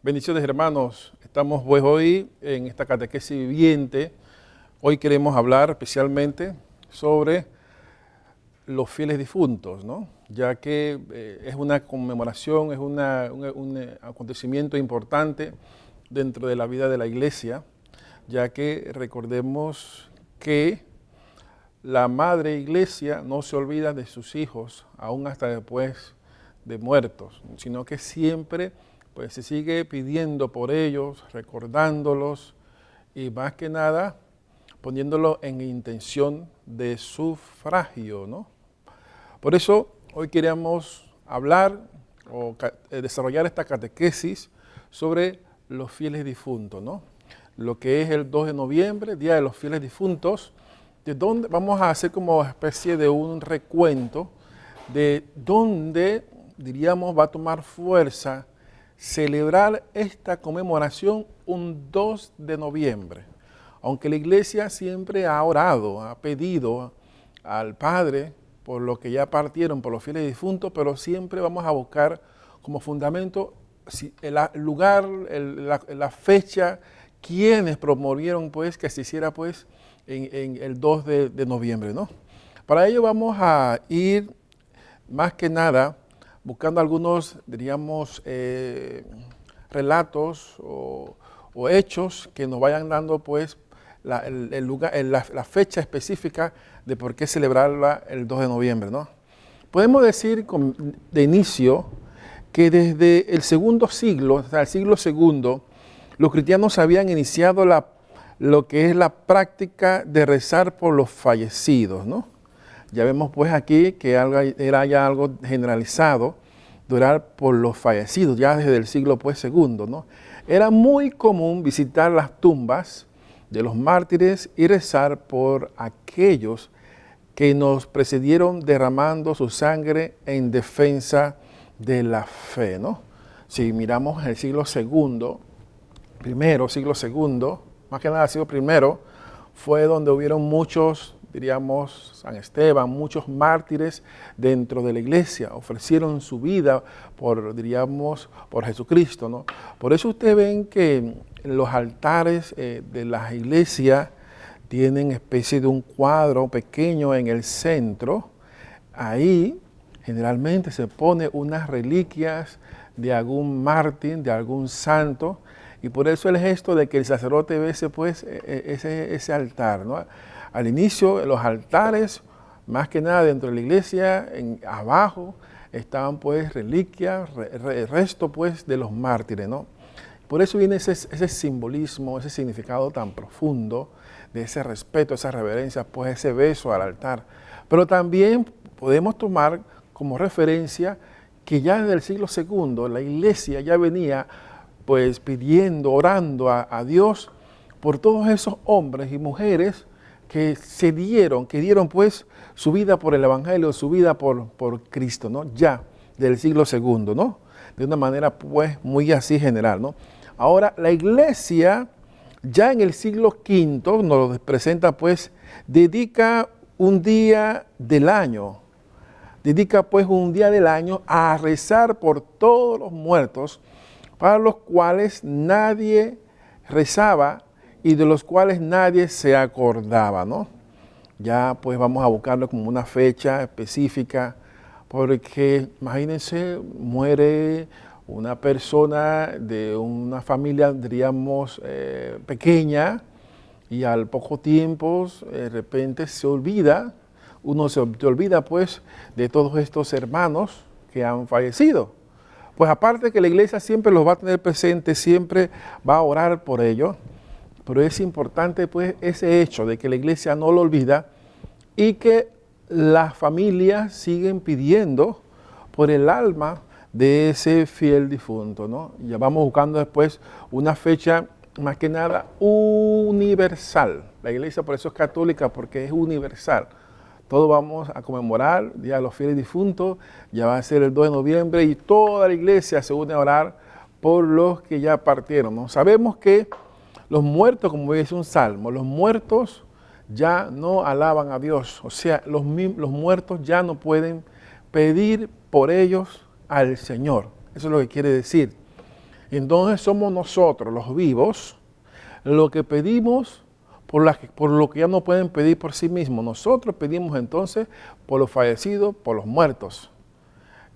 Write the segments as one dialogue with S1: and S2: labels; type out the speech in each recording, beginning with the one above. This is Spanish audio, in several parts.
S1: Bendiciones, hermanos. Estamos pues hoy en esta catequesis viviente. Hoy queremos hablar especialmente sobre los fieles difuntos, ¿no? Ya que es una conmemoración, es un acontecimiento importante dentro de la vida de la iglesia, ya que recordemos que la madre iglesia no se olvida de sus hijos, aún hasta después de muertos, sino que siempre pues se sigue pidiendo por ellos, recordándolos y más que nada poniéndolo en intención de sufragio, ¿no? Por eso hoy queríamos hablar o desarrollar esta catequesis sobre los fieles difuntos, ¿no? Lo que es el 2 de noviembre, Día de los Fieles Difuntos, de donde vamos a hacer como especie de un recuento de dónde, diríamos, va a tomar fuerza celebrar esta conmemoración un 2 de noviembre. Aunque la iglesia siempre ha orado, ha pedido al Padre por lo que ya partieron, por los fieles difuntos, pero siempre vamos a buscar como fundamento el lugar, la fecha, quienes promovieron pues que se hiciera pues en el 2 de noviembre, ¿no? Para ello vamos a ir más que nada buscando algunos, diríamos, relatos o hechos que nos vayan dando pues el lugar, la fecha específica de por qué celebrarla el 2 de noviembre, ¿no? Podemos decir de inicio que desde el segundo siglo, o sea, el siglo segundo, los cristianos habían iniciado lo que es la práctica de rezar por los fallecidos, ¿no? Ya vemos pues aquí que era ya algo generalizado de orar por los fallecidos, ya desde el siglo pues segundo, ¿no? Era muy común visitar las tumbas de los mártires y rezar por aquellos que nos precedieron derramando su sangre en defensa de la fe, ¿no? Si miramos el siglo segundo, siglo segundo, más que nada el siglo primero, fue donde hubieron muchos, diríamos, San Esteban, muchos mártires dentro de la iglesia, ofrecieron su vida por, diríamos, por Jesucristo, ¿no? Por eso ustedes ven que los altares de las iglesias tienen especie de un cuadro pequeño en el centro. Ahí generalmente se pone unas reliquias de algún mártir, de algún santo, y por eso el gesto de que el sacerdote bese pues ese altar, ¿no? Al inicio, los altares, más que nada dentro de la iglesia, abajo estaban pues reliquias, resto pues de los mártires, ¿no? Por eso viene ese simbolismo, ese significado tan profundo de ese respeto, esa reverencia, pues ese beso al altar. Pero también podemos tomar como referencia que ya desde el siglo segundo la iglesia ya venía pues pidiendo, orando a Dios por todos esos hombres y mujeres que dieron pues su vida por el Evangelio, su vida por Cristo, ¿no? Ya del siglo segundo, ¿no? De una manera pues muy así general, ¿no? Ahora la iglesia ya en el siglo V nos lo presenta pues, dedica un día del año, a rezar por todos los muertos para los cuales nadie rezaba y de los cuales nadie se acordaba, ¿no? Ya pues vamos a buscarlo como una fecha específica, porque imagínense, muere una persona de una familia, diríamos, pequeña, y al poco tiempo, de repente uno se olvida pues de todos estos hermanos que han fallecido. Pues aparte que la iglesia siempre los va a tener presentes, siempre va a orar por ellos, pero es importante pues ese hecho de que la iglesia no lo olvida y que las familias siguen pidiendo por el alma de ese fiel difunto, ¿no? Ya vamos buscando después una fecha más que nada universal. La iglesia por eso es católica, porque es universal. Todos vamos a conmemorar el Día de los Fieles Difuntos, ya va a ser el 2 de noviembre y toda la iglesia se une a orar por los que ya partieron, ¿no? Sabemos que los muertos, como dice un salmo, los muertos ya no alaban a Dios, o sea, los muertos ya no pueden pedir por ellos al Señor. Eso es lo que quiere decir. Entonces somos nosotros, los vivos, lo que pedimos por lo que ya no pueden pedir por sí mismos. Nosotros pedimos entonces por los fallecidos, por los muertos.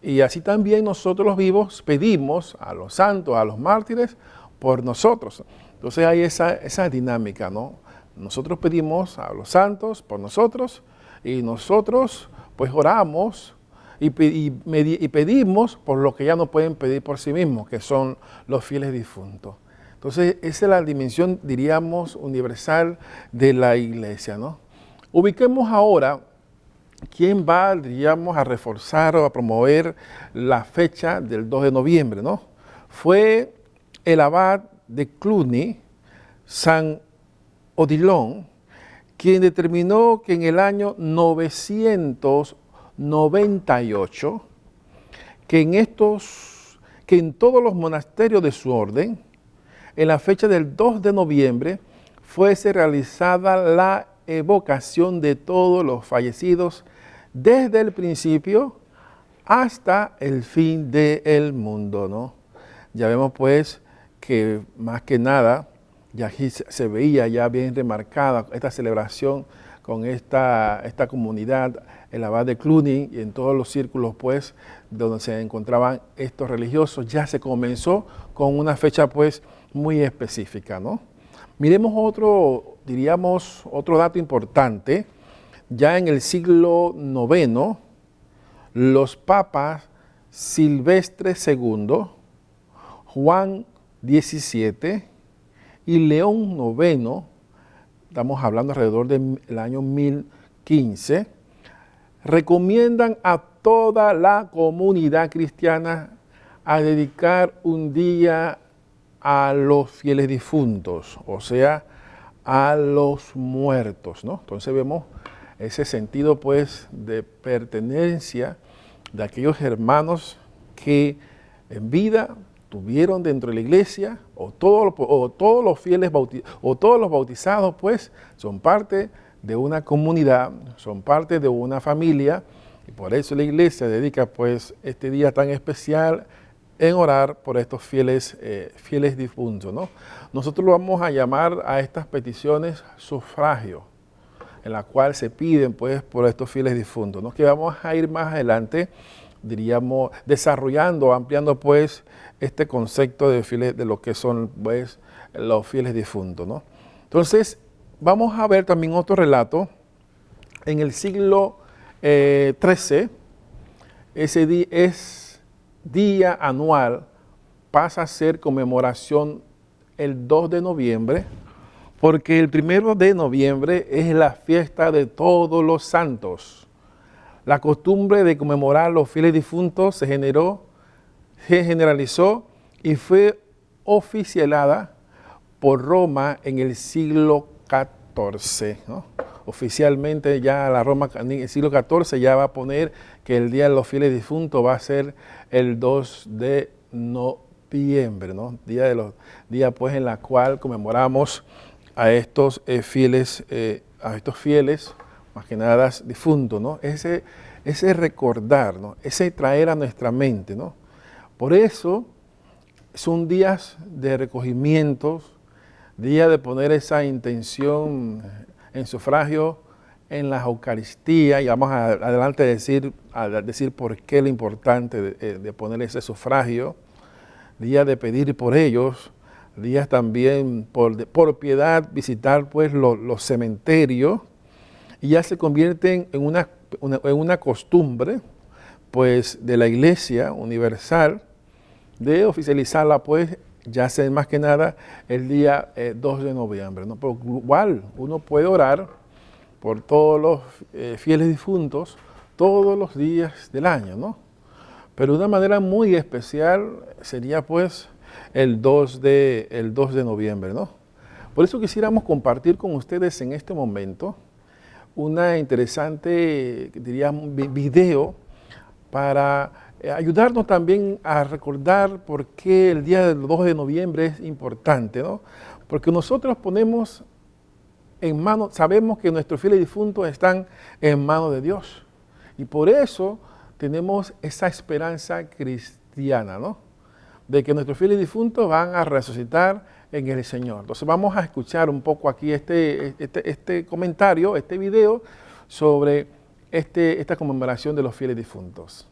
S1: Y así también nosotros los vivos pedimos a los santos, a los mártires, por nosotros. Entonces hay esa dinámica, ¿no? Nosotros pedimos a los santos por nosotros y nosotros pues oramos y pedimos por lo que ya no pueden pedir por sí mismos, que son los fieles difuntos. Entonces esa es la dimensión, diríamos, universal de la iglesia, ¿no? Ubiquemos ahora quién va, diríamos, a reforzar o a promover la fecha del 2 de noviembre, ¿no? Fue el abad de Cluny, San Odilon, quien determinó que en el año 998, que en todos los monasterios de su orden, en la fecha del 2 de noviembre, fuese realizada la evocación de todos los fallecidos desde el principio hasta el fin del mundo, ¿no? Ya vemos pues que más que nada, ya aquí se veía ya bien remarcada esta celebración con esta comunidad, el abad de Cluny y en todos los círculos pues donde se encontraban estos religiosos, ya se comenzó con una fecha pues muy específica, ¿no? Miremos diríamos, otro dato importante. Ya en el siglo IX, los papas Silvestre II, Juan XVII y León IX, estamos hablando alrededor del año 1015, recomiendan a toda la comunidad cristiana a dedicar un día a los fieles difuntos, o sea, a los muertos, ¿no? Entonces vemos ese sentido, pues, de pertenencia de aquellos hermanos que en vida tuvieron dentro de la iglesia, o todos los fieles o todos los bautizados, pues, son parte de una comunidad, son parte de una familia, y por eso la iglesia dedica, pues, este día tan especial en orar por estos fieles difuntos, ¿no? Nosotros lo vamos a llamar a estas peticiones sufragio, en la cual se piden pues por estos fieles difuntos, ¿no? Que vamos a ir más adelante, diríamos, desarrollando, ampliando pues este concepto de lo que son pues los fieles difuntos, ¿no? Entonces, vamos a ver también otro relato. En el siglo XIII, ese día anual pasa a ser conmemoración el 2 de noviembre, porque el 1 de noviembre es la fiesta de todos los santos. La costumbre de conmemorar los fieles difuntos se generalizó y fue oficialada por Roma en el siglo XIV, ¿no? Oficialmente ya la Roma en el siglo XIV ya va a poner que el Día de los Fieles Difuntos va a ser el 2 de noviembre, ¿no? Día pues en la cual conmemoramos a estos fieles, más que nada difuntos, ¿no? Ese recordar, ¿no? Ese traer a nuestra mente, ¿no? Por eso son días de recogimientos, días de poner esa intención en sufragio en la Eucaristía, y vamos adelante a decir por qué lo importante de poner ese sufragio, días de pedir por ellos, días también por piedad visitar pues los cementerios, y ya se convierten en una costumbre pues de la Iglesia universal de oficializarla pues ya sea más que nada el día 2 de noviembre, ¿no? Pero igual uno puede orar por todos los fieles difuntos todos los días del año, ¿no? Pero de una manera muy especial sería pues el 2 de noviembre, ¿no? Por eso quisiéramos compartir con ustedes en este momento una interesante, diríamos, video para ayudarnos también a recordar por qué el día del 2 de noviembre es importante, ¿no? Porque nosotros ponemos en manos, sabemos que nuestros fieles difuntos están en manos de Dios. Y por eso tenemos esa esperanza cristiana, ¿no? de que nuestros fieles difuntos van a resucitar en el Señor. Entonces vamos a escuchar un poco aquí este comentario, este video sobre esta conmemoración de los fieles difuntos.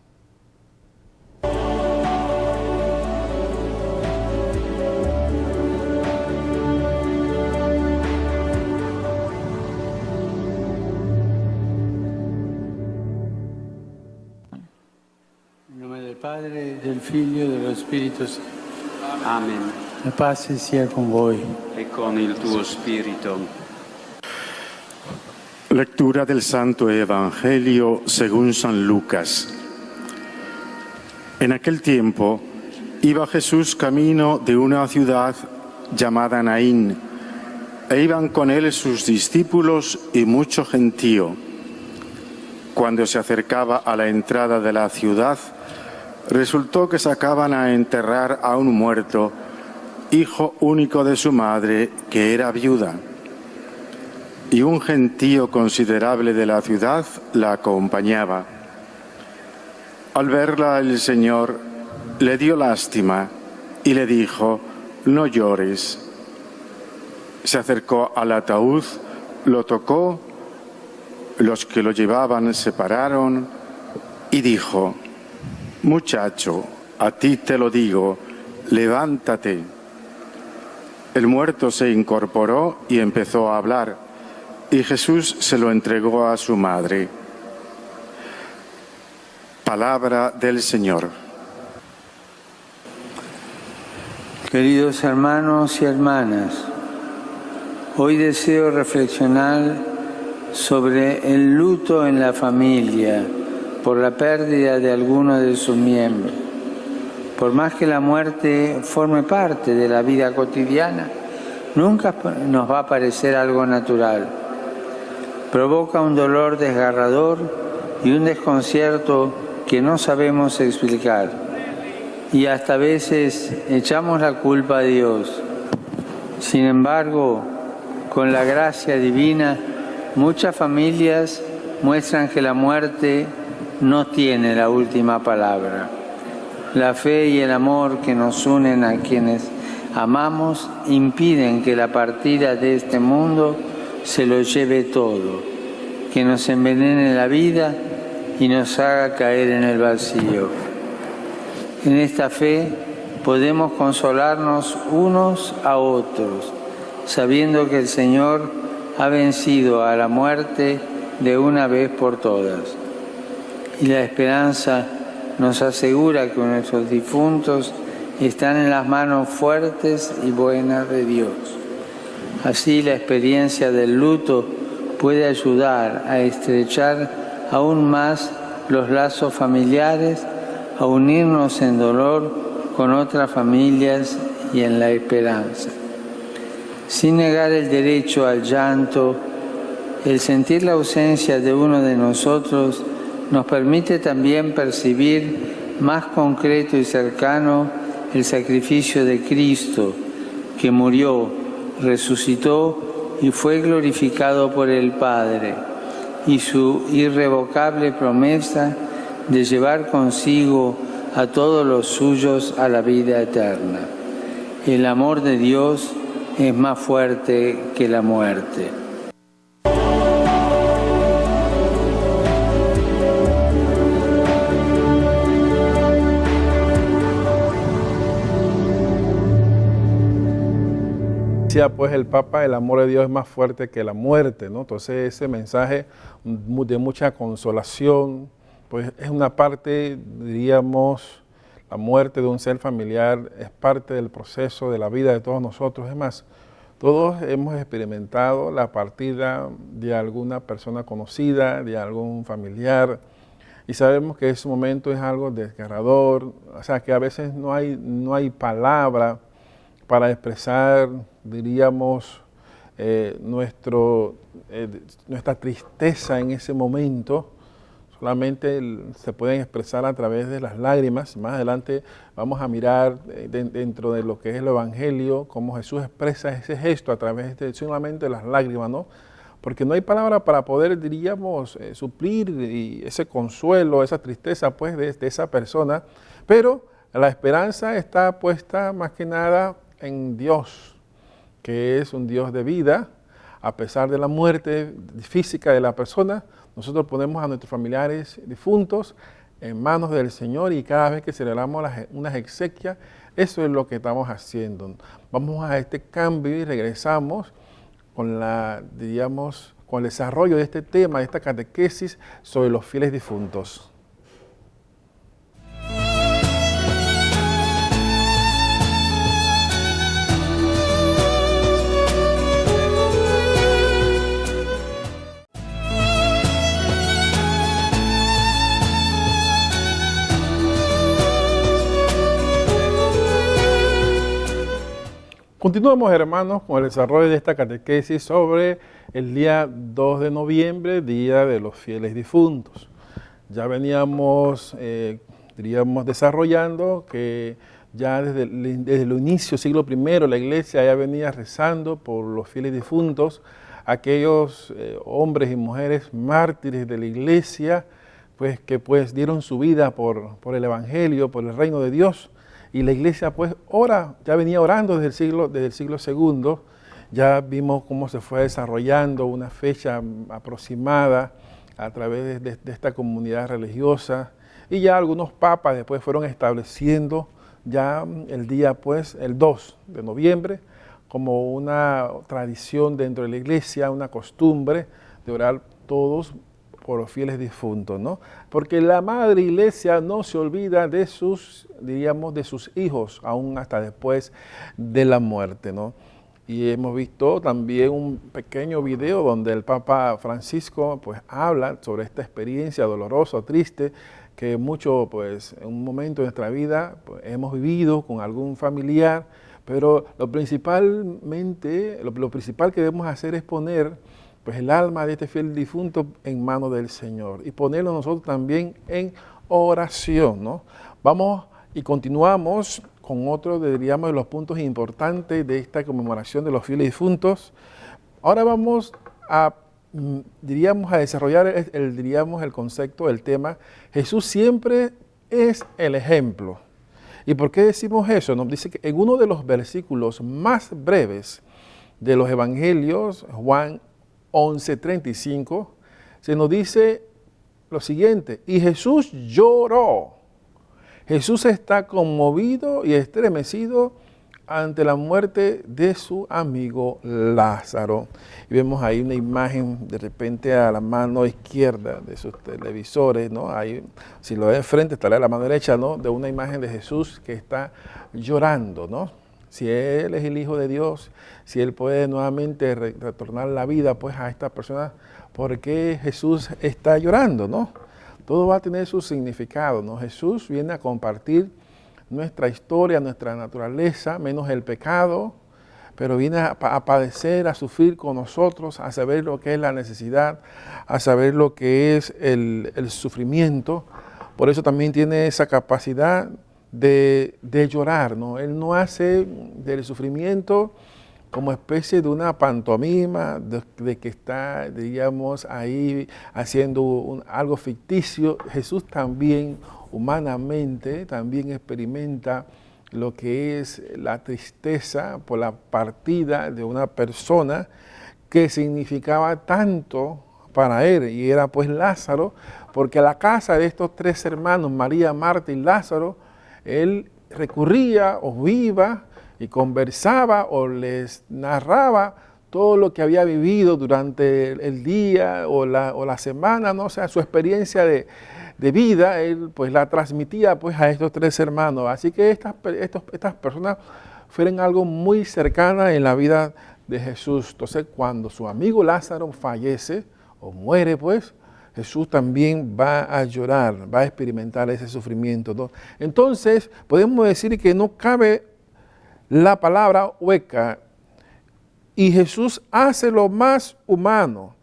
S2: In nome del Padre, del Figlio e dello Spirito Santo.
S3: Amen.
S2: La pace sia con voi.
S3: E con il tuo spirito.
S4: Lectura del Santo Evangelio según San Lucas. En aquel tiempo iba Jesús camino de una ciudad llamada Naín, e iban con él sus discípulos y mucho gentío. Cuando se acercaba a la entrada de la ciudad, resultó que sacaban a enterrar a un muerto, hijo único de su madre, que era viuda. Y un gentío considerable de la ciudad la acompañaba. Al verla el Señor le dio lástima y le dijo: «No llores». Se acercó al ataúd, lo tocó, los que lo llevaban se pararon y dijo: «Muchacho, a ti te lo digo, levántate». El muerto se incorporó y empezó a hablar, y Jesús se lo entregó a su madre. Palabra del Señor.
S2: Queridos hermanos y hermanas, hoy deseo reflexionar sobre el luto en la familia por la pérdida de alguno de sus miembros. Por más que la muerte forme parte de la vida cotidiana, nunca nos va a parecer algo natural. Provoca un dolor desgarrador y un desconcierto que no sabemos explicar. Y hasta a veces echamos la culpa a Dios. Sin embargo, con la gracia divina, muchas familias muestran que la muerte no tiene la última palabra. La fe y el amor que nos unen a quienes amamos impiden que la partida de este mundo se lo lleve todo, que nos envenene la vida y nos haga caer en el vacío. En esta fe podemos consolarnos unos a otros, sabiendo que el Señor ha vencido a la muerte de una vez por todas. Y la esperanza nos asegura que nuestros difuntos están en las manos fuertes y buenas de Dios. Así la experiencia del luto puede ayudar a estrechar aún más los lazos familiares, a unirnos en dolor con otras familias y en la esperanza. Sin negar el derecho al llanto, el sentir la ausencia de uno de nosotros nos permite también percibir más concreto y cercano el sacrificio de Cristo, que murió, resucitó y fue glorificado por el Padre, y su irrevocable promesa de llevar consigo a todos los suyos a la vida eterna. El amor de Dios es más fuerte que la muerte.
S1: Decía pues el Papa, el amor de Dios es más fuerte que la muerte, ¿no? Entonces ese mensaje de mucha consolación, pues es una parte, diríamos, la muerte de un ser familiar es parte del proceso de la vida de todos nosotros. Es más, todos hemos experimentado la partida de alguna persona conocida, de algún familiar, y sabemos que ese momento es algo desgarrador, o sea que a veces no hay palabra para expresar, diríamos, nuestra tristeza en ese momento. Solamente se pueden expresar a través de las lágrimas. Más adelante vamos a mirar dentro de lo que es el Evangelio, cómo Jesús expresa ese gesto a través de solamente las lágrimas, ¿no? Porque no hay palabra para poder, diríamos, suplir ese consuelo, esa tristeza, pues, de esa persona. Pero La esperanza está puesta más que nada en Dios, que es un Dios de vida. A pesar de la muerte física de la persona, nosotros ponemos a nuestros familiares difuntos en manos del Señor y cada vez que celebramos unas exequias, eso es lo que estamos haciendo. Vamos a este cambio y regresamos con con el desarrollo de este tema, de esta catequesis sobre los fieles difuntos. Continuamos, hermanos, con el desarrollo de esta catequesis sobre el día 2 de noviembre, Día de los Fieles Difuntos. Ya veníamos, desarrollando que ya desde el inicio del siglo I la Iglesia ya venía rezando por los fieles difuntos, aquellos hombres y mujeres mártires de la Iglesia, pues que dieron su vida por el Evangelio, por el reino de Dios. Y la Iglesia pues ya venía orando desde el siglo II. Ya vimos cómo se fue desarrollando una fecha aproximada a través de esta comunidad religiosa. Y ya algunos papas después fueron estableciendo ya el día pues el 2 de noviembre como una tradición dentro de la Iglesia, una costumbre de orar todos por los fieles difuntos, ¿no? Porque la Madre Iglesia no se olvida de sus hijos, aún hasta después de la muerte, ¿no? Y hemos visto también un pequeño video donde el Papa Francisco, pues, habla sobre esta experiencia dolorosa, triste, que mucho, pues, en un momento de nuestra vida pues, hemos vivido con algún familiar, pero lo principal que debemos hacer es poner pues el alma de este fiel difunto en manos del Señor y ponerlo nosotros también en oración, ¿no? Vamos y continuamos con otro, de los puntos importantes de esta conmemoración de los fieles difuntos. Ahora vamos a, a desarrollar el concepto, el tema, Jesús siempre es el ejemplo. ¿Y por qué decimos eso? Nos dice que en uno de los versículos más breves de los evangelios, Juan 11:35, se nos dice lo siguiente: y Jesús lloró. Jesús está conmovido y estremecido ante la muerte de su amigo Lázaro. Y vemos ahí una imagen de repente a la mano izquierda de sus televisores, ¿no? Ahí, si lo ve de frente, estará a la mano derecha, ¿no? De una imagen de Jesús que está llorando, ¿no? Si Él es el Hijo de Dios, si Él puede nuevamente retornar la vida pues a esta persona, ¿por qué Jesús está llorando, no? Todo va a tener su significado, ¿no? Jesús viene a compartir nuestra historia, nuestra naturaleza, menos el pecado, pero viene a padecer, a sufrir con nosotros, a saber lo que es la necesidad, a saber lo que es el sufrimiento. Por eso también tiene esa capacidad de llorar, ¿no? Él no hace del sufrimiento como especie de una pantomima, de que está, ahí haciendo algo ficticio. Jesús también, humanamente, también experimenta lo que es la tristeza por la partida de una persona que significaba tanto para él, y era pues Lázaro, porque a la casa de estos tres hermanos, María, Marta y Lázaro, él recurría o iba y conversaba o les narraba todo lo que había vivido durante el día o la semana, ¿no? O sea, su experiencia de vida, él pues la transmitía pues a estos tres hermanos. Así que estas personas fueron algo muy cercana en la vida de Jesús. Entonces, cuando su amigo Lázaro fallece o muere, pues, Jesús también va a llorar, va a experimentar ese sufrimiento, ¿no? Entonces, podemos decir que no cabe la palabra hueca, y Jesús hace lo más humano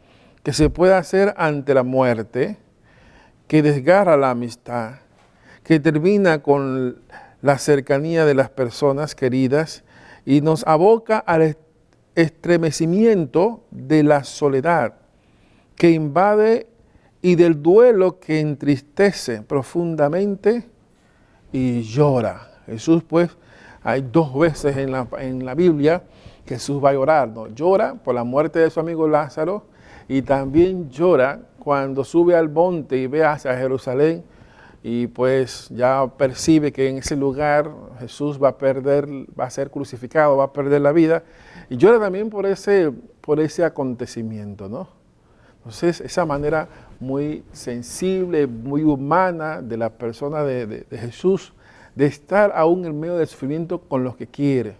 S1: que se puede hacer ante la muerte, que desgarra la amistad, que termina con la cercanía de las personas queridas y nos aboca al estremecimiento de la soledad que invade y del duelo que entristece profundamente y llora. Jesús, pues, hay 2 veces en la Biblia que Jesús va a llorar, ¿no? Llora por la muerte de su amigo Lázaro y también llora cuando sube al monte y ve hacia Jerusalén y pues ya percibe que en ese lugar Jesús va a ser crucificado, va a perder la vida. Y llora también por ese acontecimiento, ¿no? Entonces, esa manera muy sensible, muy humana de la persona de Jesús, de estar aún en medio del sufrimiento con los que quiere.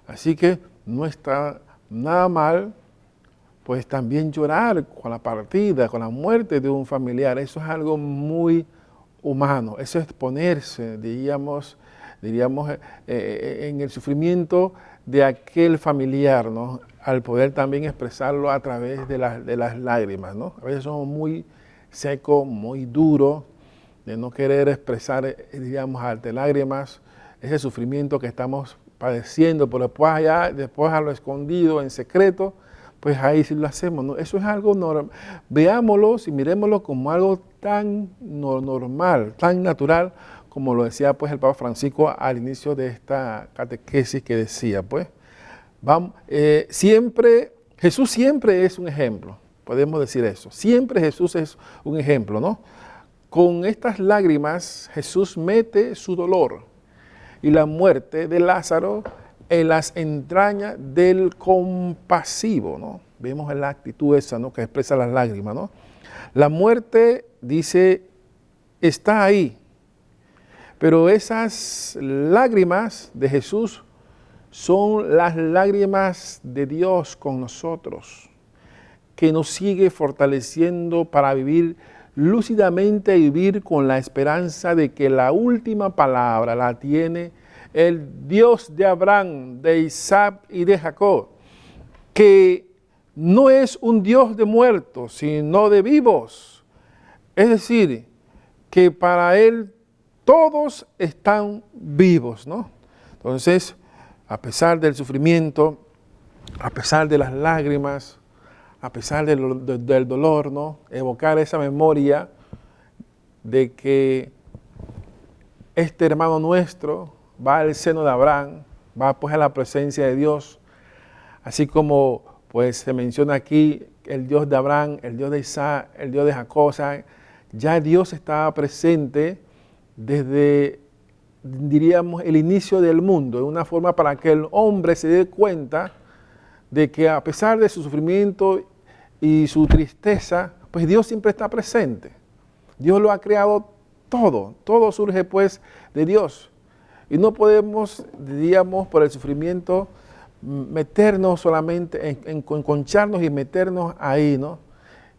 S1: Así que no está nada mal, pues también llorar con la partida, con la muerte de un familiar. Eso es algo muy humano, eso es ponerse, diríamos, en el sufrimiento de aquel familiar, ¿no? Al poder también expresarlo a través de las lágrimas, ¿no? A veces somos muy secos, muy duros, de no querer expresar, digamos, ante lágrimas ese sufrimiento que estamos padeciendo, pero después a lo escondido, en secreto, pues ahí sí lo hacemos, ¿no? Eso es algo normal. Veámoslo y miremoslo como algo tan normal, tan natural, como lo decía pues el Papa Francisco al inicio de esta catequesis que decía, pues, Jesús siempre es un ejemplo, podemos decir eso, siempre Jesús es un ejemplo, ¿no? Con estas lágrimas Jesús mete su dolor y la muerte de Lázaro en las entrañas del compasivo, ¿no? Vemos la actitud esa, ¿no? Que expresa las lágrimas, ¿no? La muerte, dice, está ahí, pero esas lágrimas de Jesús son las lágrimas de Dios con nosotros, que nos sigue fortaleciendo para vivir lúcidamente y vivir con la esperanza de que la última palabra la tiene el Dios de Abraham, de Isaac y de Jacob, que no es un Dios de muertos, sino de vivos. Es decir, que para Él todos están vivos, ¿no? Entonces, a pesar del sufrimiento, a pesar de las lágrimas, a pesar del dolor, ¿no? Evocar esa memoria de que este hermano nuestro va al seno de Abraham, va pues a la presencia de Dios, así como pues se menciona aquí el Dios de Abraham, el Dios de Isaac, el Dios de Jacob. O sea, ya Dios estaba presente desde, diríamos, el inicio del mundo, de una forma para que el hombre se dé cuenta de que a pesar de su sufrimiento y su tristeza, pues Dios siempre está presente. Dios lo ha creado todo surge pues de Dios. Y no podemos, diríamos, por el sufrimiento, meternos solamente, enconcharnos y meternos ahí, ¿no?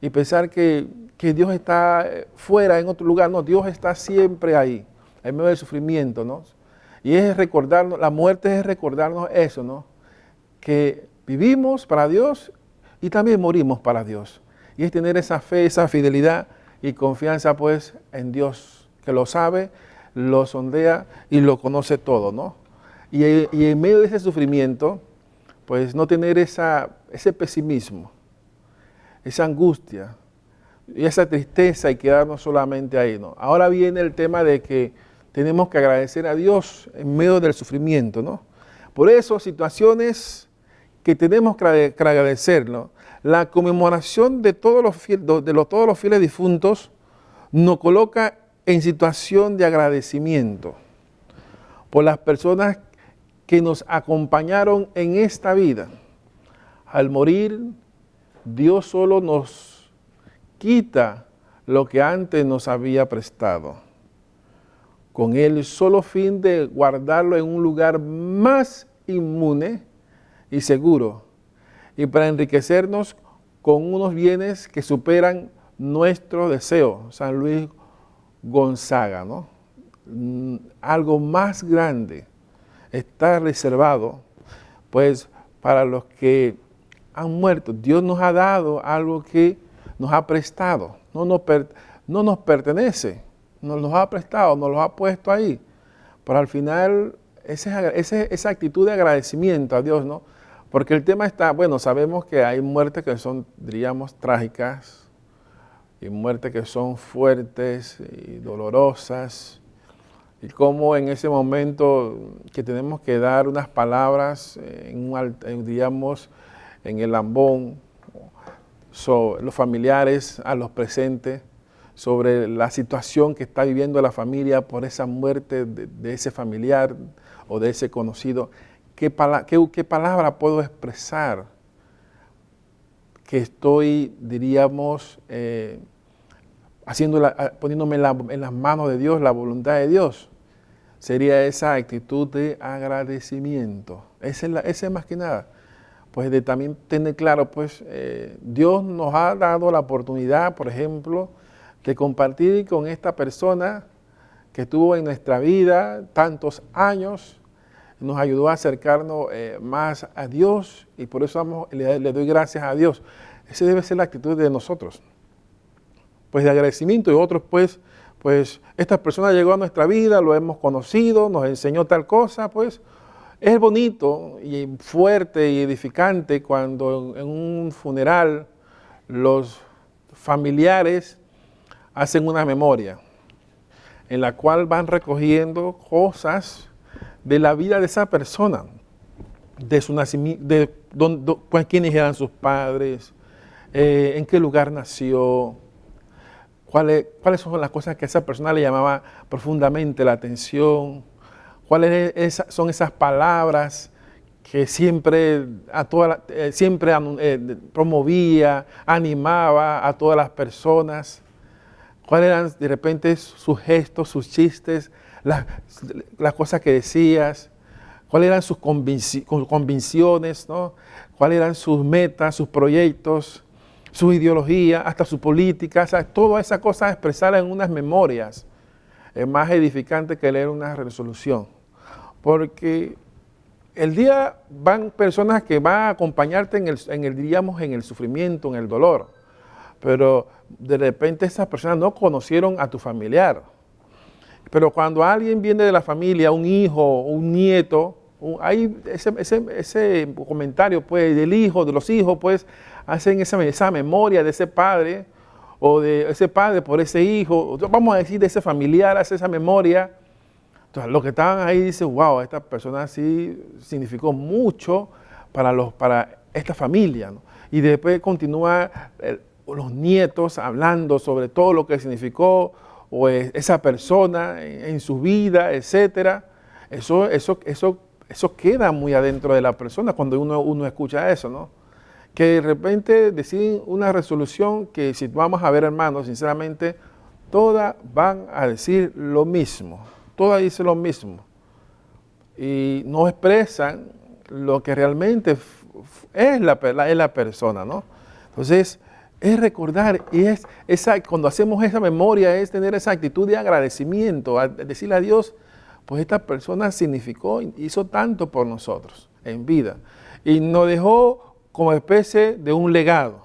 S1: Y pensar que Dios está fuera, en otro lugar. No, Dios está siempre ahí, en medio del sufrimiento, ¿no? Y es recordarnos, la muerte es recordarnos eso, ¿no? Que vivimos para Dios y también morimos para Dios. Y es tener esa fe, esa fidelidad y confianza, pues, en Dios, que lo sabe, lo sondea y lo conoce todo, ¿no? Y en medio de ese sufrimiento, pues no tener ese pesimismo, esa angustia y esa tristeza y quedarnos solamente ahí, ¿no? Ahora viene el tema de que tenemos que agradecer a Dios en medio del sufrimiento, ¿no? Por eso, situaciones que tenemos que agradecer, ¿no? La conmemoración de todos los fieles difuntos nos coloca en situación de agradecimiento por las personas que nos acompañaron en esta vida. Al morir, Dios solo nos quita lo que antes nos había prestado, con el solo fin de guardarlo en un lugar más inmune y seguro, y para enriquecernos con unos bienes que superan nuestro deseo. San Luis Gonzaga, ¿no? Algo más grande está reservado, pues, para los que han muerto. Dios nos ha dado algo que nos ha prestado, no nos pertenece, nos lo ha prestado, nos lo ha puesto ahí. Pero al final, esa actitud de agradecimiento a Dios, ¿no? Porque el tema está, bueno, sabemos que hay muertes que son, diríamos, trágicas, y muertes que son fuertes y dolorosas, Y cómo en ese momento que tenemos que dar unas palabras, digamos, en el ambón, sobre los familiares, a los presentes, sobre la situación que está viviendo la familia por esa muerte de ese familiar o de ese conocido. ¿Qué palabra puedo expresar que estoy, diríamos, poniéndome en las manos de Dios, la voluntad de Dios? Sería esa actitud de agradecimiento. Esa es más que nada. Pues de también tener claro, pues Dios nos ha dado la oportunidad, por ejemplo, de compartir con esta persona que estuvo en nuestra vida tantos años, nos ayudó a acercarnos más a Dios y por eso le doy gracias a Dios. Esa debe ser la actitud de nosotros, pues de agradecimiento. Y otros, pues esta persona llegó a nuestra vida, lo hemos conocido, nos enseñó tal cosa, pues es bonito y fuerte y edificante cuando en un funeral los familiares hacen una memoria en la cual van recogiendo cosas de la vida de esa persona, de su nacimiento, pues, quiénes eran sus padres, en qué lugar nació, cuáles son las cosas que a esa persona le llamaba profundamente la atención, cuáles son esas palabras que siempre promovía, animaba a todas las personas. ¿Cuáles eran de repente sus gestos, sus chistes, las cosas que decías? ¿Cuáles eran sus convicciones, ¿no? ¿Cuáles eran sus metas, sus proyectos, su ideología, hasta su política? O sea, todas esas cosas expresadas en unas memorias es más edificante que leer una resolución. Porque el día van personas que van a acompañarte en el sufrimiento, en el dolor. Pero de repente esas personas no conocieron a tu familiar. Pero cuando alguien viene de la familia, un hijo, un nieto, hay ese comentario pues, del hijo, de los hijos, pues hacen esa memoria de ese padre o de ese padre por ese hijo. Vamos a decir de ese familiar, hace esa memoria. Entonces, los que estaban ahí dicen, wow, esta persona sí significó mucho para esta familia, ¿no? Y después continúa los nietos hablando sobre todo lo que significó o esa persona en su vida, etcétera. Eso queda muy adentro de la persona cuando uno escucha eso, ¿no? Que de repente deciden una resolución que, si vamos a ver, hermanos, sinceramente, todas van a decir lo mismo. Todas dicen lo mismo. Y no expresan lo que realmente es la persona, ¿no? Entonces, es recordar, y cuando hacemos esa memoria, es tener esa actitud de agradecimiento, a decirle a Dios, pues esta persona significó, hizo tanto por nosotros en vida, y nos dejó como especie de un legado,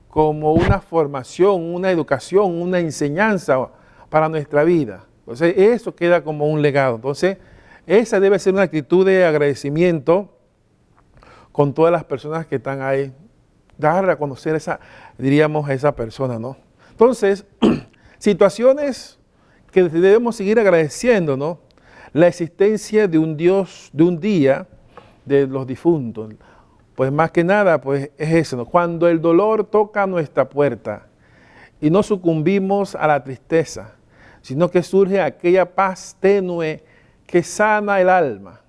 S1: como una formación, una educación, una enseñanza para nuestra vida. Entonces, eso queda como un legado. Entonces, esa debe ser una actitud de agradecimiento con todas las personas que están ahí. Dar a conocer esa persona, ¿no? Entonces, situaciones que debemos seguir agradeciendo, ¿no? La existencia de un Dios, de un día de los difuntos. Pues más que nada, pues es eso, ¿no? Cuando el dolor toca nuestra puerta y no sucumbimos a la tristeza, sino que surge aquella paz tenue que sana el alma.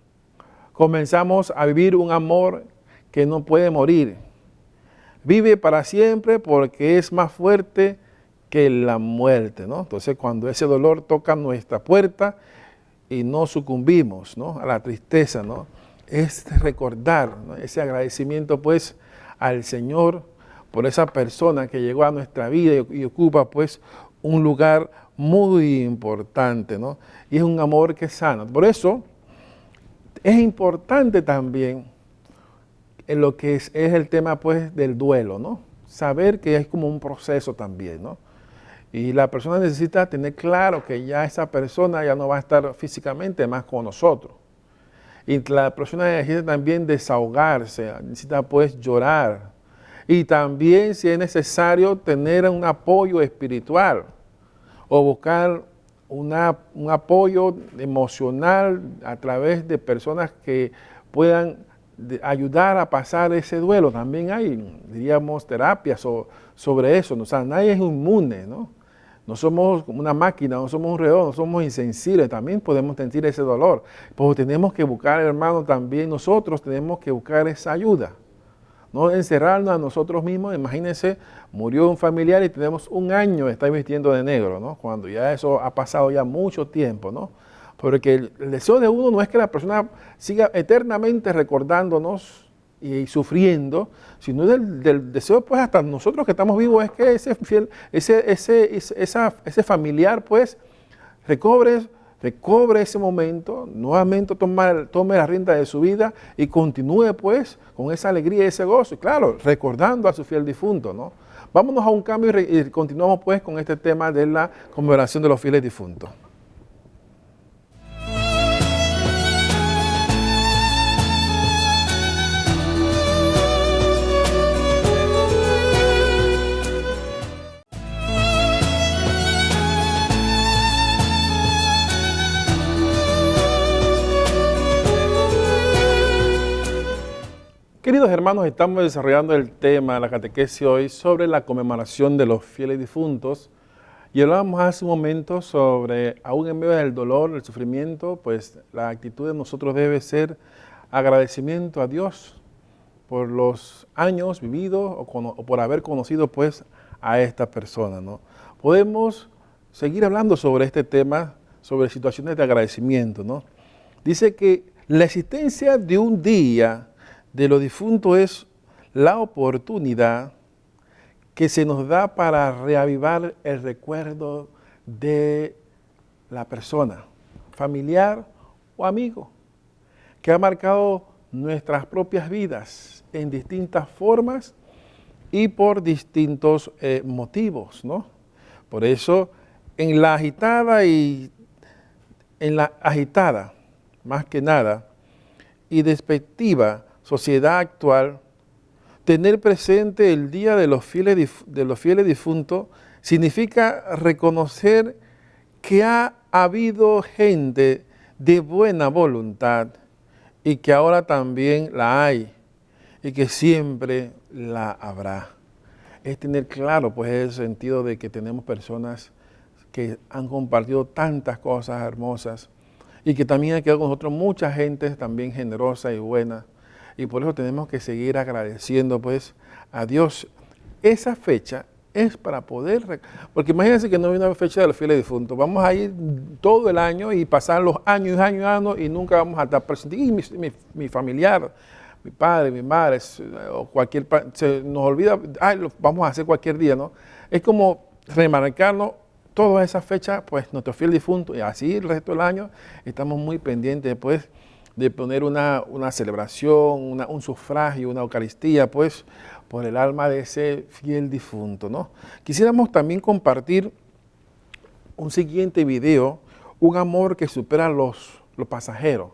S1: Comenzamos a vivir un amor que no puede morir. Vive para siempre porque es más fuerte que la muerte, ¿no? Entonces, cuando ese dolor toca nuestra puerta y no sucumbimos, ¿no?, a la tristeza, ¿no?, es recordar, ¿no?, ese agradecimiento, pues, al Señor por esa persona que llegó a nuestra vida y ocupa, pues, un lugar muy importante, ¿no? Y es un amor que sana. Por eso, es importante también en lo que es el tema, pues, del duelo, ¿no? Saber que es como un proceso también, ¿no? Y la persona necesita tener claro que ya esa persona ya no va a estar físicamente más con nosotros. Y la persona necesita también desahogarse, necesita, pues, llorar. Y también, si es necesario, tener un apoyo espiritual o buscar un apoyo emocional a través de personas que puedan ayudar a pasar ese duelo. También hay, diríamos, terapias sobre eso, ¿no? O sea, nadie es inmune, ¿no? No somos como una máquina, no somos un reloj, no somos insensibles, también podemos sentir ese dolor. Pero tenemos que buscar, hermano, también nosotros tenemos que buscar esa ayuda. No encerrarnos a nosotros mismos. Imagínense, murió un familiar y tenemos un año de estar vistiendo de negro, ¿no? Cuando ya eso ha pasado ya mucho tiempo, ¿no? Porque el deseo de uno no es que la persona siga eternamente recordándonos y sufriendo, sino del deseo, pues, hasta nosotros que estamos vivos, es que ese familiar, pues, recobre ese momento, nuevamente tome la rienda de su vida y continúe, pues, con esa alegría y ese gozo. Y claro, recordando a su fiel difunto, ¿no? Vámonos a un cambio y continuamos, pues, con este tema de la conmemoración de los fieles difuntos. Queridos hermanos, estamos desarrollando el tema de la catequesis hoy sobre la conmemoración de los fieles difuntos y hablábamos hace un momento sobre, aún en medio del dolor, el sufrimiento, pues la actitud de nosotros debe ser agradecimiento a Dios por los años vividos o por haber conocido, pues, a esta persona, ¿no? Podemos seguir hablando sobre este tema, sobre situaciones de agradecimiento, ¿no? Dice que la existencia de un día de los difuntos es la oportunidad que se nos da para reavivar el recuerdo de la persona, familiar o amigo, que ha marcado nuestras propias vidas en distintas formas y por distintos motivos, ¿no? Por eso, en la agitada, más que nada, y despectiva sociedad actual, tener presente el Día de los Fieles Difuntos significa reconocer que ha habido gente de buena voluntad y que ahora también la hay y que siempre la habrá. Es tener claro, pues, el sentido de que tenemos personas que han compartido tantas cosas hermosas y que también ha quedado con nosotros mucha gente también generosa y buena. Y por eso tenemos que seguir agradeciendo, pues, a Dios. Esa fecha es para poder, porque imagínense que no hay una fecha de los fieles difuntos. Vamos a ir todo el año y pasar los años y nunca vamos a estar presentes. Y mi familiar, mi padre, mi madre, o cualquier, se nos olvida, lo vamos a hacer cualquier día, ¿no? Es como remarcarnos todas esas fechas, pues, nuestro fiel difunto, y así el resto del año estamos muy pendientes, pues, de poner una celebración, un sufragio, una Eucaristía, pues, por el alma de ese fiel difunto, ¿no? Quisiéramos también compartir un siguiente video, un amor que supera los pasajeros.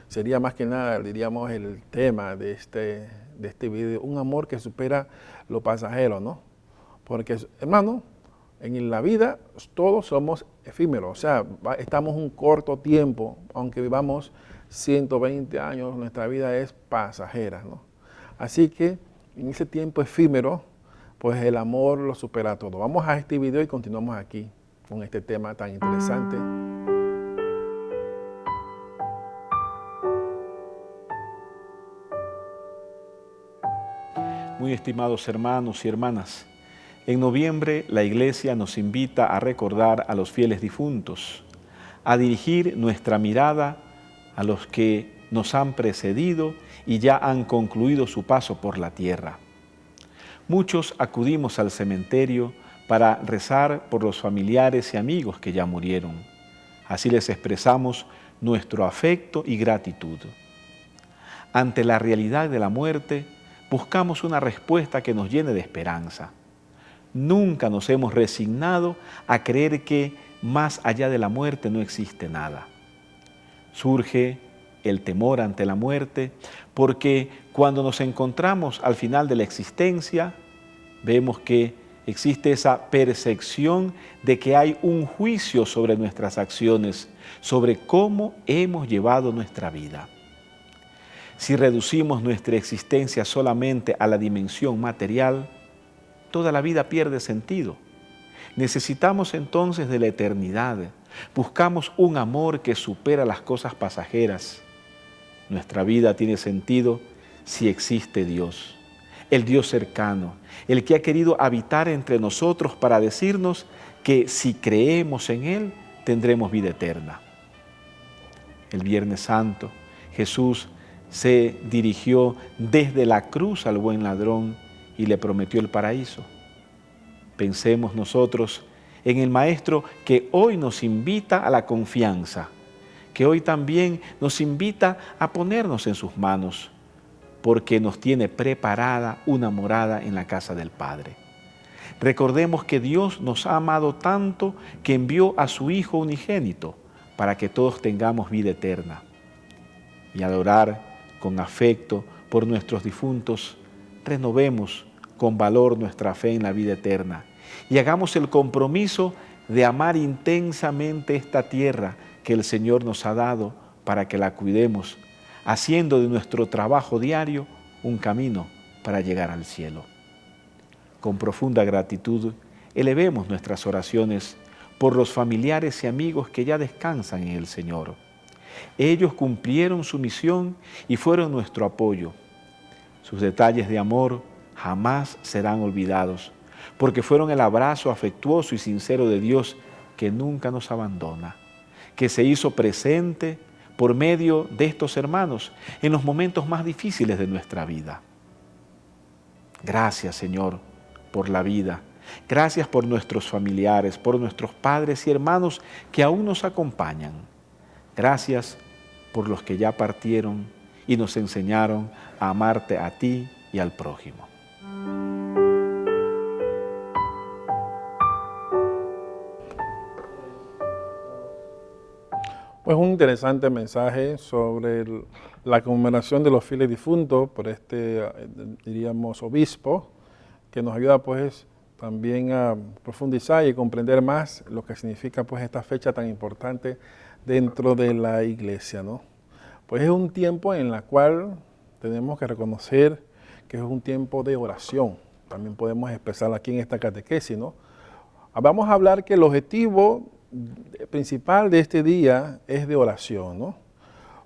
S1: Sería más que nada, diríamos, el tema de este video, un amor que supera lo pasajero, ¿no? Porque, hermano, en la vida todos somos efímeros, o sea, estamos un corto tiempo, aunque vivamos 120 años, nuestra vida es pasajera, ¿no? Así que en ese tiempo efímero, pues el amor lo supera todo. Vamos a este video y continuamos aquí con este tema tan interesante.
S5: Muy estimados hermanos y hermanas, en noviembre la Iglesia nos invita a recordar a los fieles difuntos, a dirigir nuestra mirada a los que nos han precedido y ya han concluido su paso por la tierra. Muchos acudimos al cementerio para rezar por los familiares y amigos que ya murieron. Así les expresamos nuestro afecto y gratitud. Ante la realidad de la muerte, buscamos una respuesta que nos llene de esperanza. Nunca nos hemos resignado a creer que más allá de la muerte no existe nada. Surge el temor ante la muerte porque cuando nos encontramos al final de la existencia, vemos que existe esa percepción de que hay un juicio sobre nuestras acciones, sobre cómo hemos llevado nuestra vida. Si reducimos nuestra existencia solamente a la dimensión material, toda la vida pierde sentido. Necesitamos entonces de la eternidad. Buscamos un amor que supera las cosas pasajeras. Nuestra vida tiene sentido si existe Dios, el Dios cercano, el que ha querido habitar entre nosotros para decirnos que si creemos en Él, tendremos vida eterna. El Viernes Santo, Jesús se dirigió desde la cruz al buen ladrón y le prometió el paraíso. Pensemos nosotros en el Maestro que hoy nos invita a la confianza, que hoy también nos invita a ponernos en sus manos, porque nos tiene preparada una morada en la casa del Padre. Recordemos que Dios nos ha amado tanto que envió a su Hijo unigénito para que todos tengamos vida eterna. Y al orar con afecto por nuestros difuntos, renovemos con valor nuestra fe en la vida eterna y hagamos el compromiso de amar intensamente esta tierra que el Señor nos ha dado para que la cuidemos, haciendo de nuestro trabajo diario un camino para llegar al cielo. Con profunda gratitud, elevemos nuestras oraciones por los familiares y amigos que ya descansan en el Señor. Ellos cumplieron su misión y fueron nuestro apoyo. Sus detalles de amor jamás serán olvidados, porque fueron el abrazo afectuoso y sincero de Dios que nunca nos abandona, que se hizo presente por medio de estos hermanos en los momentos más difíciles de nuestra vida. Gracias, Señor, por la vida. Gracias por nuestros familiares, por nuestros padres y hermanos que aún nos acompañan. Gracias por los que ya partieron y nos enseñaron a amarte a ti y al prójimo.
S1: Pues un interesante mensaje sobre la conmemoración de los fieles difuntos por este, diríamos, obispo, que nos ayuda pues también a profundizar y comprender más lo que significa pues esta fecha tan importante dentro de la iglesia, ¿no? Pues es un tiempo en el cual tenemos que reconocer que es un tiempo de oración. También podemos expresar aquí en esta catequesis, ¿no? Vamos a hablar que el objetivo principal de este día es de oración, ¿no?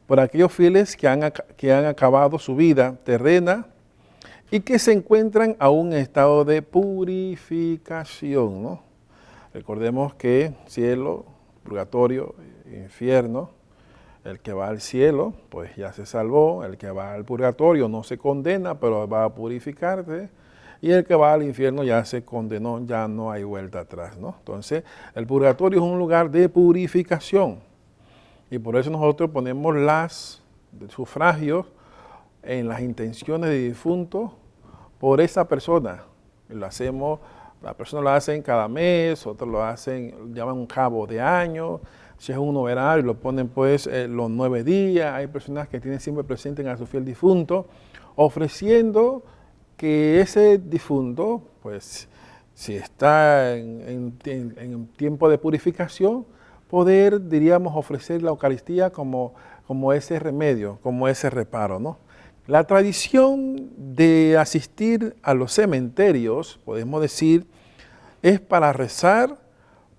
S1: Por aquellos fieles que han acabado su vida terrena y que se encuentran aún en estado de purificación, ¿no? Recordemos que cielo, purgatorio, infierno, el que va al cielo, pues ya se salvó, el que va al purgatorio no se condena, pero va a purificarse, y el que va al infierno ya se condenó, ya no hay vuelta atrás, ¿no? Entonces, el purgatorio es un lugar de purificación, y por eso nosotros ponemos los sufragios en las intenciones de difuntos por esa persona. Lo hacemos, la persona lo hacen cada mes, otros lo hacen, llaman un cabo de año. Si es un noverario, lo ponen pues los 9 días. Hay personas que tienen siempre presente a su fiel difunto, ofreciendo que ese difunto, pues si está en tiempo de purificación, poder, diríamos, ofrecer la Eucaristía como ese remedio, como ese reparo, ¿no? La tradición de asistir a los cementerios, podemos decir, es para rezar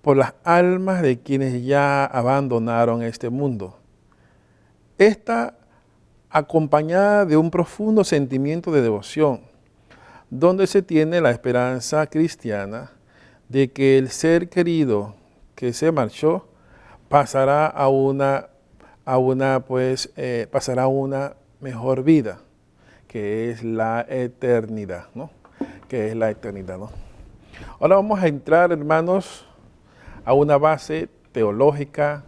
S1: por las almas de quienes ya abandonaron este mundo. Esta acompañada de un profundo sentimiento de devoción, donde se tiene la esperanza cristiana de que el ser querido que se marchó pasará a una mejor vida, que es la eternidad, ¿no? Que es la eternidad, ¿no? Ahora vamos a entrar, hermanos, a una base teológica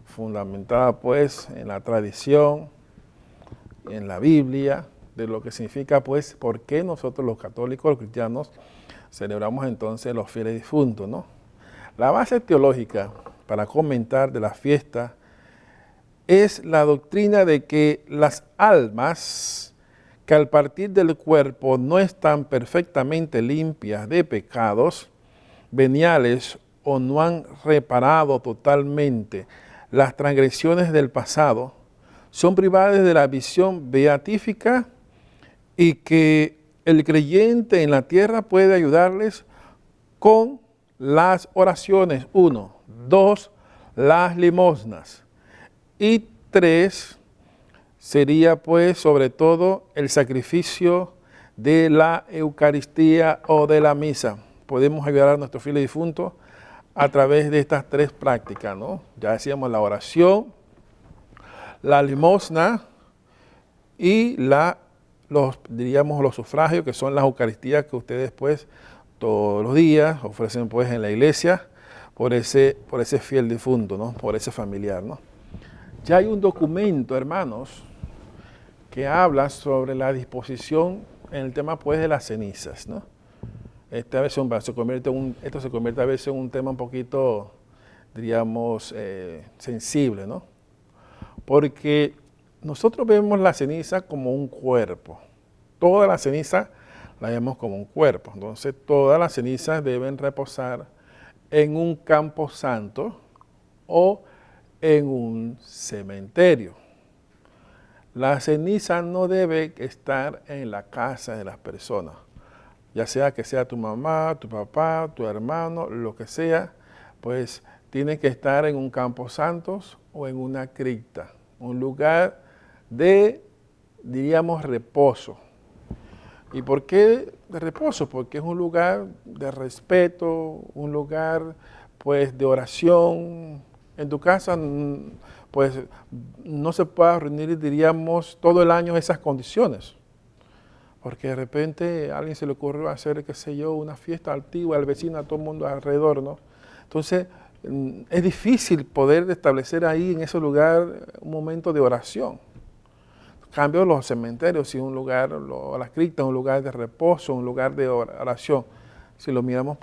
S1: fundamentada pues en la tradición, en la Biblia, de lo que significa pues por qué nosotros los católicos, los cristianos, celebramos entonces los fieles difuntos, ¿no? La base teológica para comentar de la fiesta es la doctrina de que las almas que al partir del cuerpo no están perfectamente limpias de pecados veniales o no han reparado totalmente las transgresiones del pasado, son privadas de la visión beatífica y que el creyente en la tierra puede ayudarles con las oraciones. 1, 2, las limosnas. Y 3, sería pues sobre todo el sacrificio de la Eucaristía o de la misa. Podemos ayudar a nuestros fieles difuntos a través de estas 3 prácticas, ¿no? Ya decíamos la oración, la limosna y los sufragios, que son las Eucaristías que ustedes pues todos los días ofrecen pues en la iglesia por ese fiel difunto, ¿no? Por ese familiar, ¿no? Ya hay un documento, hermanos, que habla sobre la disposición en el tema pues de las cenizas, ¿no? Esto se convierte a veces en un tema un poquito, diríamos, sensible, ¿no? Porque nosotros vemos la ceniza como un cuerpo. Toda la ceniza la vemos como un cuerpo. Entonces, todas las cenizas deben reposar en un campo santo o en un cementerio. La ceniza no debe estar en la casa de las personas, ya sea que sea tu mamá, tu papá, tu hermano, lo que sea, pues tiene que estar en un campo santo o en una cripta, un lugar de, diríamos, reposo. ¿Y por qué de reposo? Porque es un lugar de respeto, un lugar pues de oración. En tu casa pues no se puede reunir, diríamos, todo el año esas condiciones. Porque de repente a alguien se le ocurrió hacer, qué sé yo, una fiesta altiva al vecino, a todo el mundo alrededor, ¿no? Entonces, es difícil poder establecer ahí en ese lugar un momento de oración. En cambio, los cementerios, si un lugar, las criptas, un lugar de reposo, un lugar de oración, si lo miramos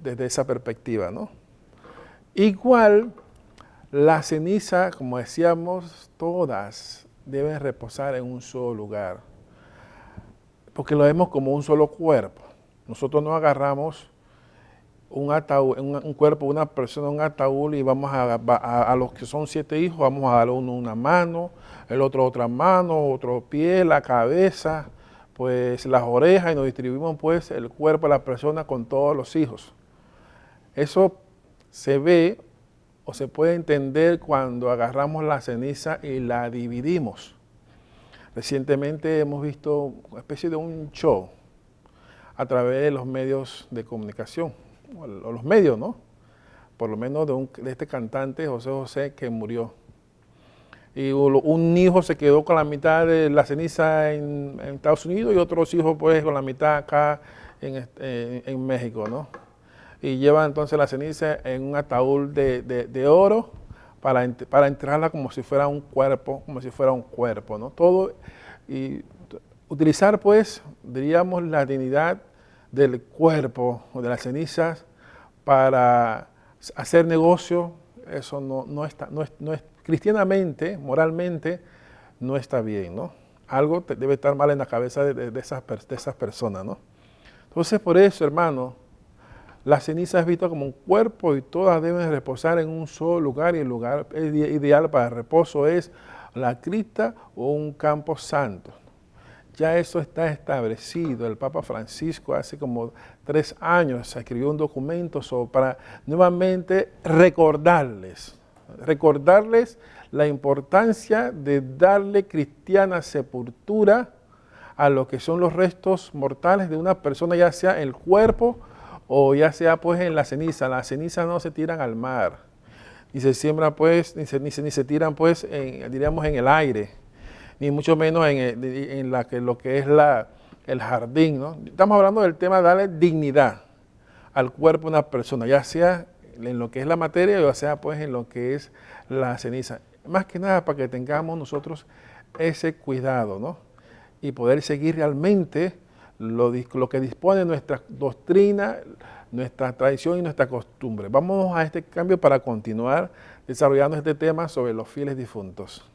S1: desde esa perspectiva, ¿no? Igual, la ceniza, como decíamos, todas deben reposar en un solo lugar, porque lo vemos como un solo cuerpo. Nosotros no agarramos un ataúd, un cuerpo, una persona, un ataúd y vamos a los que son 7 hijos, vamos a darle uno una mano, el otro otra mano, otro pie, la cabeza, pues las orejas y nos distribuimos pues el cuerpo de la persona con todos los hijos. Eso se ve o se puede entender cuando agarramos la ceniza y la dividimos. Recientemente hemos visto una especie de un show a través de los medios de comunicación, o los medios, ¿no? Por lo menos de este cantante José José que murió. Y un hijo se quedó con la mitad de la ceniza en Estados Unidos y otros hijos pues con la mitad acá en México, ¿no? Y llevan entonces la ceniza en un ataúd de oro para enterrarla como si fuera un cuerpo, ¿no? Todo, y utilizar pues, diríamos, la dignidad del cuerpo o de las cenizas para hacer negocio, eso no es cristianamente, moralmente, no está bien, ¿no? Algo debe estar mal en la cabeza de esas personas, ¿no? Entonces, por eso, hermano, la ceniza es vista como un cuerpo y todas deben reposar en un solo lugar, y el lugar ideal para reposo es la cripta o un campo santo. Ya eso está establecido. El Papa Francisco hace como 3 años escribió un documento para nuevamente recordarles la importancia de darle cristiana sepultura a lo que son los restos mortales de una persona, ya sea el cuerpo o ya sea pues en la ceniza. Las cenizas no se tiran al mar, ni se siembran pues, ni se tiran pues, diríamos, en el aire, ni mucho menos en lo que es el jardín, ¿no? Estamos hablando del tema de darle dignidad al cuerpo de una persona, ya sea en lo que es la materia o ya sea pues en lo que es la ceniza. Más que nada para que tengamos nosotros ese cuidado, ¿no? Y poder seguir realmente lo que dispone nuestra doctrina, nuestra tradición y nuestra costumbre. Vamos a este cambio para continuar desarrollando este tema sobre los fieles difuntos.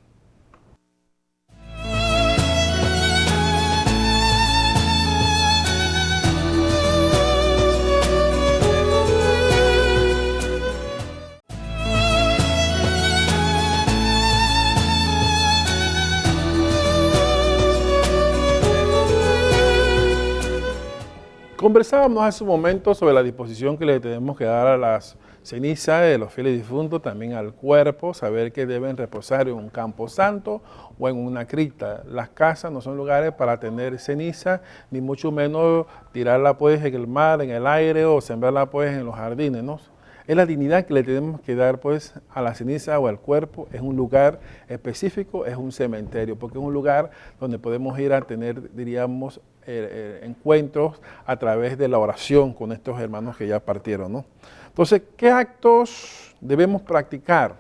S1: Conversábamos hace un momento sobre la disposición que le tenemos que dar a las cenizas de los fieles difuntos, también al cuerpo, saber que deben reposar en un campo santo o en una cripta. Las casas no son lugares para tener ceniza, ni mucho menos tirarla pues en el mar, en el aire o sembrarla pues en los jardines, ¿no? Es la dignidad que le tenemos que dar pues a la ceniza o al cuerpo. Es un lugar específico, es un cementerio, porque es un lugar donde podemos ir a tener, diríamos, encuentros a través de la oración con estos hermanos que ya partieron, ¿no? Entonces, ¿qué actos debemos practicar?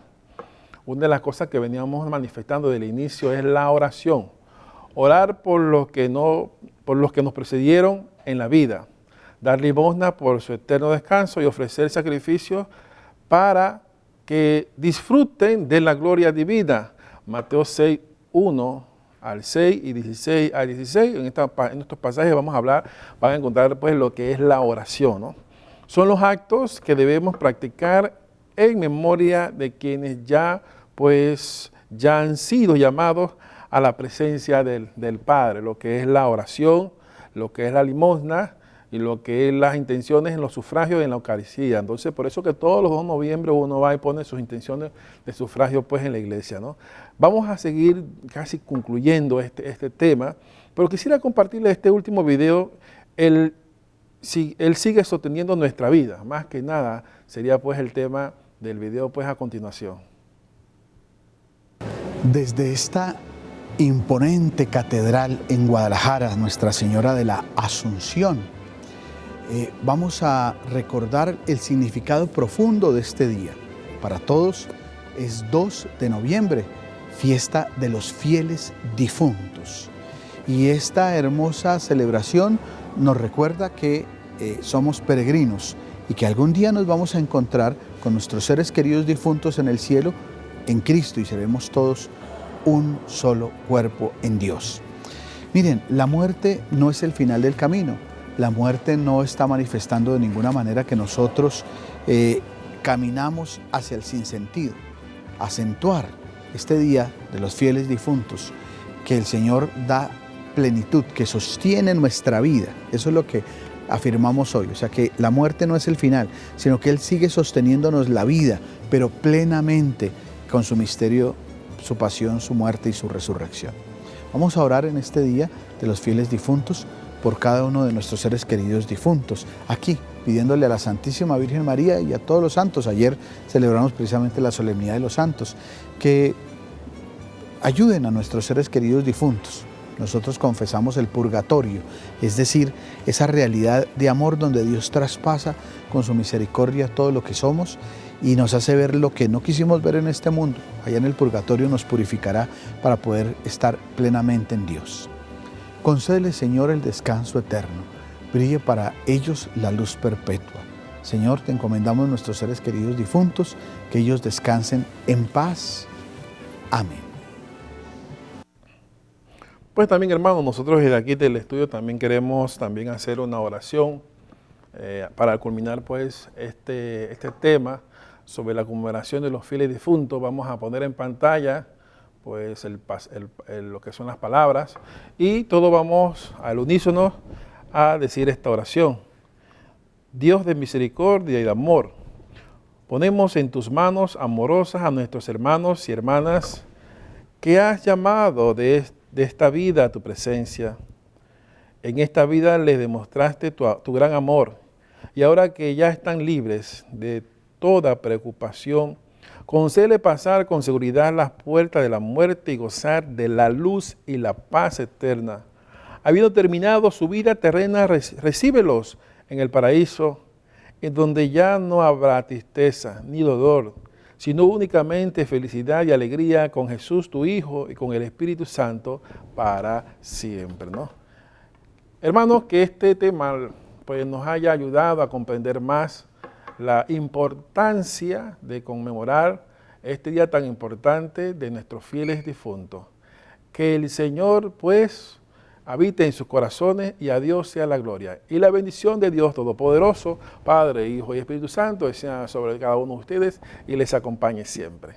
S1: Una de las cosas que veníamos manifestando desde el inicio es la oración. Orar por los que nos precedieron en la vida. Dar limosna por su eterno descanso y ofrecer sacrificios para que disfruten de la gloria divina. Mateo 6, 1 al 6 y 16 al 16. En estos pasajes van a encontrar pues lo que es la oración, ¿no? Son los actos que debemos practicar en memoria de quienes ya han sido llamados a la presencia del Padre, lo que es la oración, lo que es la limosna y lo que es las intenciones en los sufragios y en la Eucaristía. Entonces, por eso que todos los 2 de noviembre uno va y pone sus intenciones de sufragio pues en la iglesia, ¿no? Vamos a seguir casi concluyendo este tema, pero quisiera compartirles este último video. Él sigue sosteniendo nuestra vida, más que nada sería pues el tema del video pues a continuación.
S6: Desde esta imponente catedral en Guadalajara, Nuestra Señora de la Asunción, vamos a recordar el significado profundo de este día. Para todos es 2 de noviembre, fiesta de los fieles difuntos. Y esta hermosa celebración nos recuerda que somos peregrinos y que algún día nos vamos a encontrar con nuestros seres queridos difuntos en el cielo, en Cristo, y seremos todos un solo cuerpo en Dios. Miren, la muerte no es el final del camino. La muerte no está manifestando de ninguna manera que nosotros caminamos hacia el sinsentido. Acentuar este día de los fieles difuntos, que el Señor da plenitud, que sostiene nuestra vida. Eso es lo que afirmamos hoy. O sea, que la muerte no es el final, sino que Él sigue sosteniéndonos la vida, pero plenamente con su misterio, su pasión, su muerte y su resurrección. Vamos a orar en este día de los fieles difuntos por cada uno de nuestros seres queridos difuntos, aquí pidiéndole a la Santísima Virgen María y a todos los santos. Ayer celebramos precisamente la solemnidad de los santos, que ayuden a nuestros seres queridos difuntos. Nosotros confesamos el purgatorio, es decir, esa realidad de amor donde Dios traspasa con su misericordia todo lo que somos y nos hace ver lo que no quisimos ver en este mundo. Allá en el purgatorio nos purificará para poder estar plenamente en Dios. Concédele, Señor, el descanso eterno. Brille para ellos la luz perpetua. Señor, te encomendamos nuestros seres queridos difuntos, que ellos descansen en paz. Amén.
S1: Pues también, hermanos, nosotros desde aquí del estudio también queremos hacer una oración para culminar pues este tema sobre la conmemoración de los fieles difuntos. Vamos a poner en pantalla pues lo que son las palabras y todos vamos al unísono a decir esta oración. Dios de misericordia y de amor, ponemos en tus manos amorosas a nuestros hermanos y hermanas que has llamado de esta vida a tu presencia. En esta vida les demostraste tu gran amor y ahora que ya están libres de toda preocupación, concédele pasar con seguridad las puertas de la muerte y gozar de la luz y la paz eterna. Habiendo terminado su vida terrena, recíbelos en el paraíso, en donde ya no habrá tristeza ni dolor, sino únicamente felicidad y alegría con Jesús tu Hijo y con el Espíritu Santo para siempre, ¿no? Hermanos, que este tema pues, nos haya ayudado a comprender más la importancia de conmemorar este día tan importante de nuestros fieles difuntos. Que el Señor pues habite en sus corazones y a Dios sea la gloria. Y la bendición de Dios Todopoderoso, Padre, Hijo y Espíritu Santo, sea sobre cada uno de ustedes y les acompañe siempre.